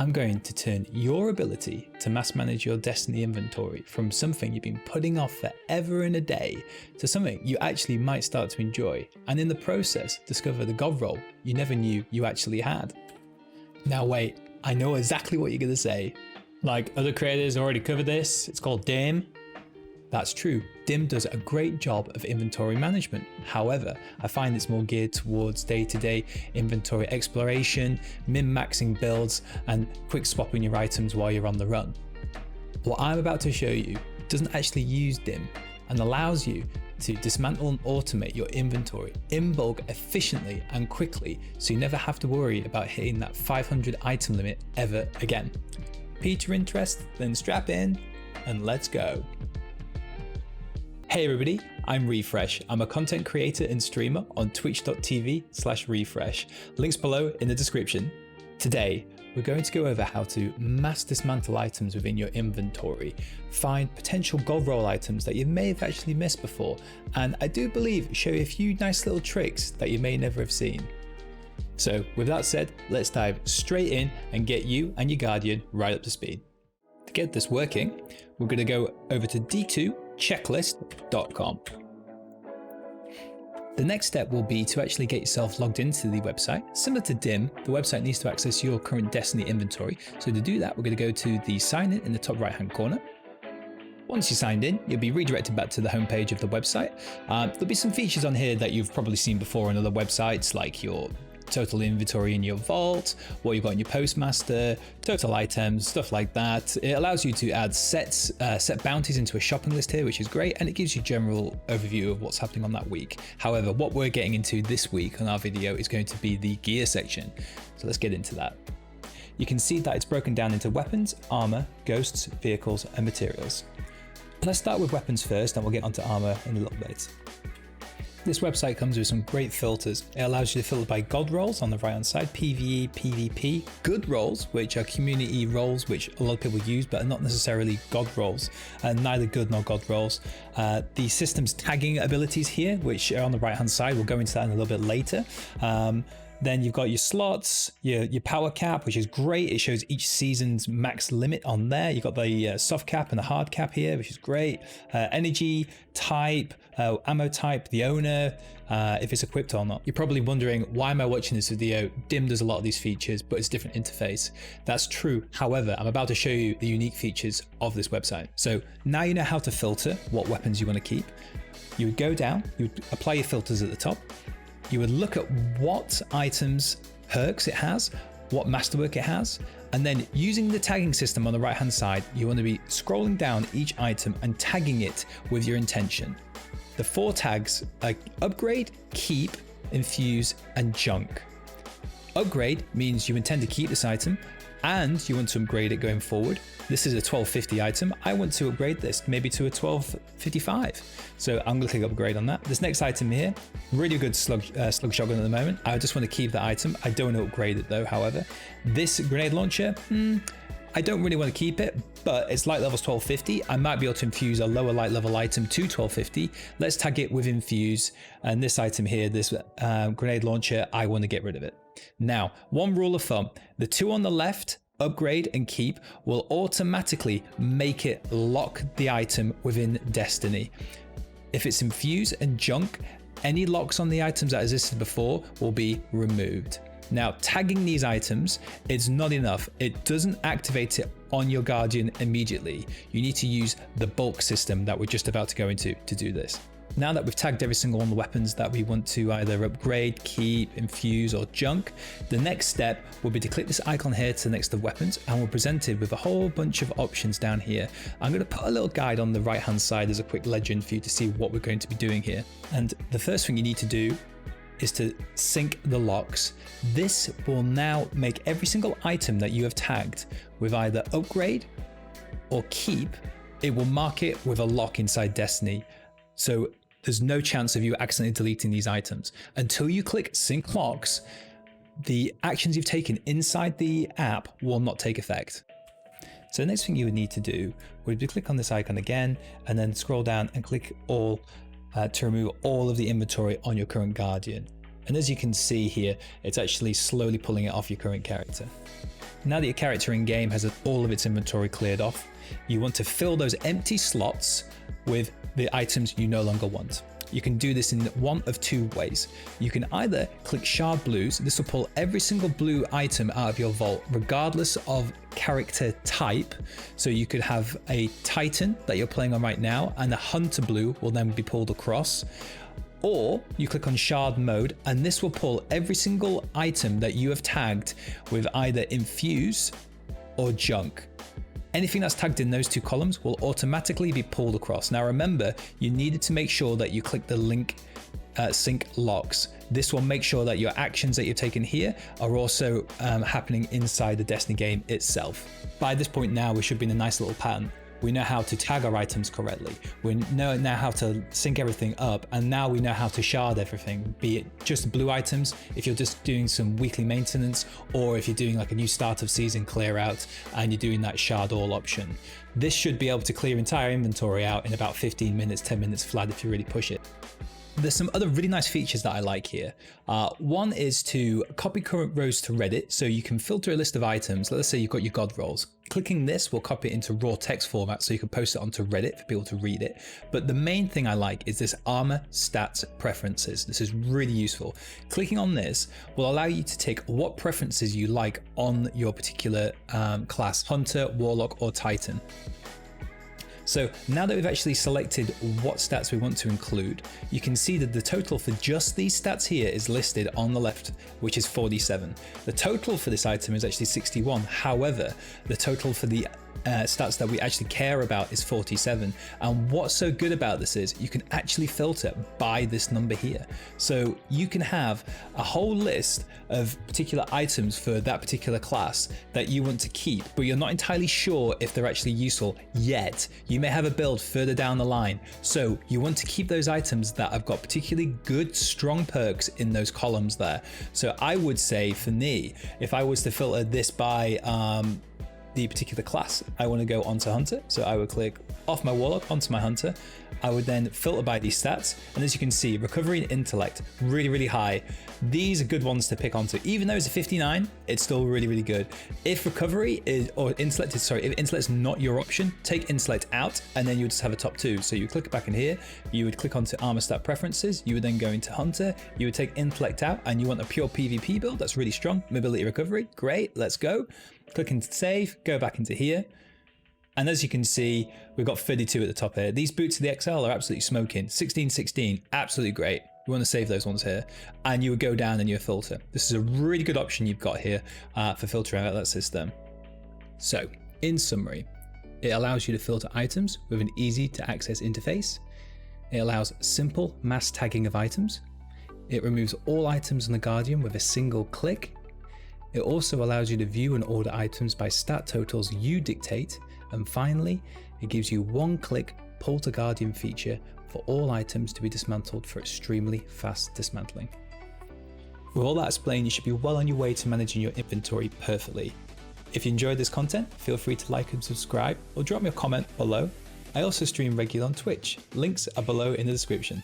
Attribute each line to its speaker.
Speaker 1: I'm going to turn your ability to mass manage your Destiny inventory from something you've been putting off forever and a day to something you actually might start to enjoy, and in the process discover the god roll you never knew you actually had. Now wait, I know exactly what you're going to say. Like, other creators already covered this, it's called DIM. That's true, DIM does a great job of inventory management. However, I find it's more geared towards day-to-day inventory exploration, min-maxing builds, and quick swapping your items while you're on the run. What I'm about to show you doesn't actually use DIM and allows you to dismantle and automate your inventory in bulk efficiently and quickly, so you never have to worry about hitting that 500 item limit ever again. Pique your interest? Then strap in and let's go. Hey everybody, I'm Refresh. I'm a content creator and streamer on twitch.tv/refresh. Links below in the description. Today, we're going to go over how to mass dismantle items within your inventory, find potential god roll items that you may have actually missed before, and I do believe show you a few nice little tricks that you may never have seen. So with that said, let's dive straight in and get you and your guardian right up to speed. To get this working, we're going to go over to d2checklist.com. The next step will be to actually get yourself logged into the website. Similar to DIM, the website needs to access your current Destiny inventory. So to do that, we're going to go to the sign in the top right hand corner. Once you're signed in, you'll be redirected back to the homepage of the website. There'll be some features on here that you've probably seen before on other websites, like your total inventory in your vault, what you've got in your postmaster, total items, stuff like that. It allows you to add set bounties into a shopping list here, which is great, and it gives you general overview of what's happening on that week. However, what we're getting into this week on our video is going to be the gear section. So let's get into that. You can see that it's broken down into weapons, armor, ghosts, vehicles, and materials. Let's start with weapons first, and we'll get onto armor in a little bit. This website comes with some great filters. It allows you to filter by god rolls on the right hand side, PvE, PvP, good rolls, which are community roles, which a lot of people use, but are not necessarily god rolls, and neither good nor god rolls. The system's tagging abilities here, which are on the right hand side, we'll go into that in a little bit later. Then you've got your slots, your power cap, which is great. It shows each season's max limit on there. You've got the soft cap and the hard cap here, which is great. Energy type, ammo type, the owner, if it's equipped or not. You're probably wondering, why am I watching this video? DIM does a lot of these features, but it's a different interface. That's true. However, I'm about to show you the unique features of this website. So now you know how to filter what weapons you want to keep. You would go down, you would apply your filters at the top. You would look at what items perks it has, what masterwork it has, and then using the tagging system on the right hand side, you want to be scrolling down each item and tagging it with your intention. The 4 tags are upgrade, keep, infuse, and junk. Upgrade means you intend to keep this item and you want to upgrade it going forward. This is a 1250 item. I want to upgrade this maybe to a 1255. So I'm going to click upgrade on that. This next item here, really good slug shotgun at the moment. I just want to keep that item. I don't want to upgrade it though, however. This grenade launcher, I don't really want to keep it, but it's light level's 1250. I might be able to infuse a lower light level item to 1250. Let's tag it with infuse. And this item here, this grenade launcher, I want to get rid of it. Now, one rule of thumb, the 2 on the left, upgrade and keep, will automatically make it lock the item within Destiny. If it's infuse and junk, any locks on the items that existed before will be removed. Now, tagging these items is not enough. It doesn't activate it on your Guardian immediately. You need to use the bulk system that we're just about to go into to do this. Now that we've tagged every single one of the weapons that we want to either upgrade, keep, infuse, or junk, the next step will be to click this icon here to the next of weapons, and we're presented with a whole bunch of options down here. I'm going to put a little guide on the right hand side as a quick legend for you to see what we're going to be doing here. And the first thing you need to do is to sync the locks. This will now make every single item that you have tagged with either upgrade or keep, it will mark it with a lock inside Destiny. So there's no chance of you accidentally deleting these items. Until you click sync locks, the actions you've taken inside the app will not take effect. So the next thing you would need to do would be click on this icon again, and then scroll down and click all to remove all of the inventory on your current Guardian. And as you can see here, it's actually slowly pulling it off your current character. Now that your character in game has all of its inventory cleared off, you want to fill those empty slots with the items you no longer want. You can do this in one of two ways. You can either click shard blues. This will pull every single blue item out of your vault, regardless of character type. So you could have a Titan that you're playing on right now, and the hunter blue will then be pulled across. Or you click on shard mode, and this will pull every single item that you have tagged with either infuse or junk. Anything that's tagged in those two columns will automatically be pulled across. Now remember, you needed to make sure that you click the link sync locks. This will make sure that your actions that you've taken here are also happening inside the Destiny game itself. By this point now, we should be in a nice little pattern. We know how to tag our items correctly. We know now how to sync everything up, and now we know how to shard everything, be it just blue items if you're just doing some weekly maintenance, or if you're doing like a new start of season clear out and you're doing that shard all option. This should be able to clear entire inventory out in about 15 minutes, 10 minutes flat if you really push it. There's some other really nice features that I like here. One is to copy current rows to Reddit, so you can filter a list of items. Let's say you've got your god rolls. Clicking this will copy it into raw text format so you can post it onto Reddit for people to read it. But the main thing I like is this armor stats preferences. This is really useful. Clicking on this will allow you to take what preferences you like on your particular class, Hunter, Warlock, or Titan. So now that we've actually selected what stats we want to include, you can see that the total for just these stats here is listed on the left, which is 47. The total for this item is actually 61. However, the total for the stats that we actually care about is 47. And what's so good about this is you can actually filter by this number here. So you can have a whole list of particular items for that particular class that you want to keep, but you're not entirely sure if they're actually useful yet. You may have a build further down the line. So you want to keep those items that have got particularly good, strong perks in those columns there. So I would say for me, if I was to filter this by the particular class, I want to go onto Hunter. So I would click off my Warlock onto my Hunter. I would then filter by these stats. And as you can see, recovery and intellect, really, really high. These are good ones to pick onto. Even though it's a 59, it's still really, really good. If recovery is, or intellect is, sorry, if intellect's not your option, take intellect out and then you would just have a top two. So you click back in here, you would click onto armor stat preferences, you would then go into Hunter, you would take intellect out and you want a pure PvP build that's really strong. Mobility recovery, great, let's go. Click into save, go back into here. And as you can see, we've got 32 at the top here. These boots of the XL are absolutely smoking. 16, 16, absolutely great. You want to save those ones here. And you would go down and you filter. This is a really good option you've got here for filtering out that system. So, in summary, it allows you to filter items with an easy to access interface. It allows simple mass tagging of items. It removes all items on the Guardian with a single click. It also allows you to view and order items by stat totals you dictate. And finally, it gives you one-click pull to Guardian feature for all items to be dismantled for extremely fast dismantling. With all that explained, you should be well on your way to managing your inventory perfectly. If you enjoyed this content, feel free to like and subscribe or drop me a comment below. I also stream regularly on Twitch. Links are below in the description.